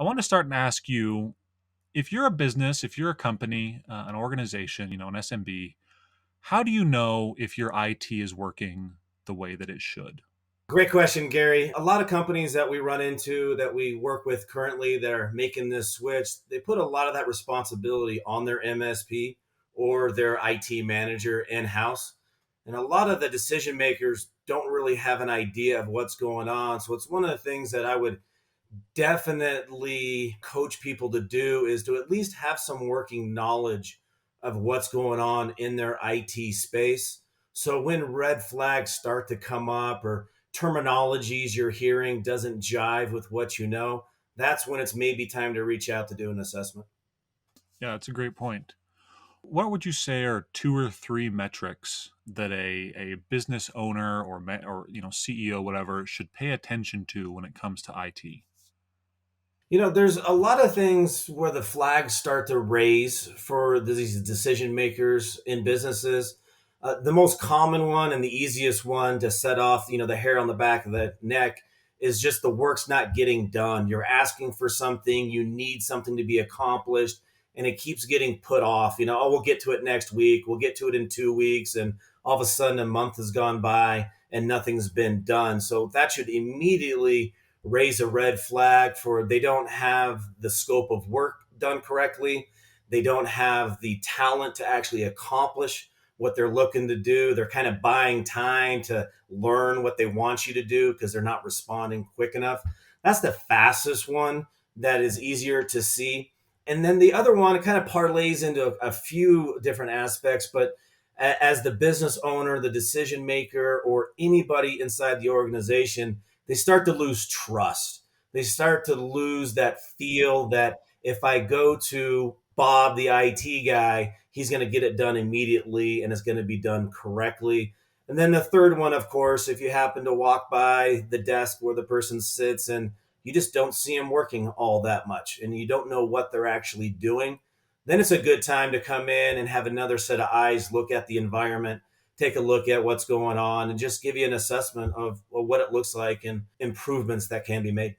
I want to start and ask you, if you're a business, if you're a company, an organization, an SMB, how do you know if your IT is working the way that it should? Great question, Gary. A lot of companies that we run into that we work with currently that are making this switch, they put a lot of that responsibility on their MSP or their IT manager in house. And a lot of the decision makers don't really have an idea of what's going on. So it's one of the things that I would definitely coach people to do is to at least have some working knowledge of what's going on in their IT space. So when red flags start to come up or terminologies you're hearing doesn't jive with what you know, that's when it's maybe time to reach out to do an assessment. Yeah, that's a great point. What would you say are two or three metrics that a business owner or CEO whatever should pay attention to when it comes to IT? There's a lot of things where the flags start to raise for these decision makers in businesses. The most common one and the easiest one to set off, the hair on the back of the neck is just the work's not getting done. You're asking for something, you need something to be accomplished, and it keeps getting put off. Oh, we'll get to it next week, we'll get to it in 2 weeks, and all of a sudden a month has gone by and nothing's been done. So that should immediately raise a red flag for they don't have the scope of work done correctly. They don't have the talent to actually accomplish what they're looking to do. They're kind of buying time to learn what they want you to do because they're not responding quick enough. That's the fastest one that is easier to see. And then the other one, it kind of parlays into a few different aspects, but as the business owner, the decision maker, or anybody inside the organization, they start to lose trust. They start to lose that feel that if I go to Bob, the IT guy, he's going to get it done immediately and it's going to be done correctly. And then the third one, of course, if you happen to walk by the desk where the person sits and you just don't see them working all that much and you don't know what they're actually doing, then it's a good time to come in and have another set of eyes look at the environment, take a look at what's going on, and just give you an assessment of what it looks like and improvements that can be made.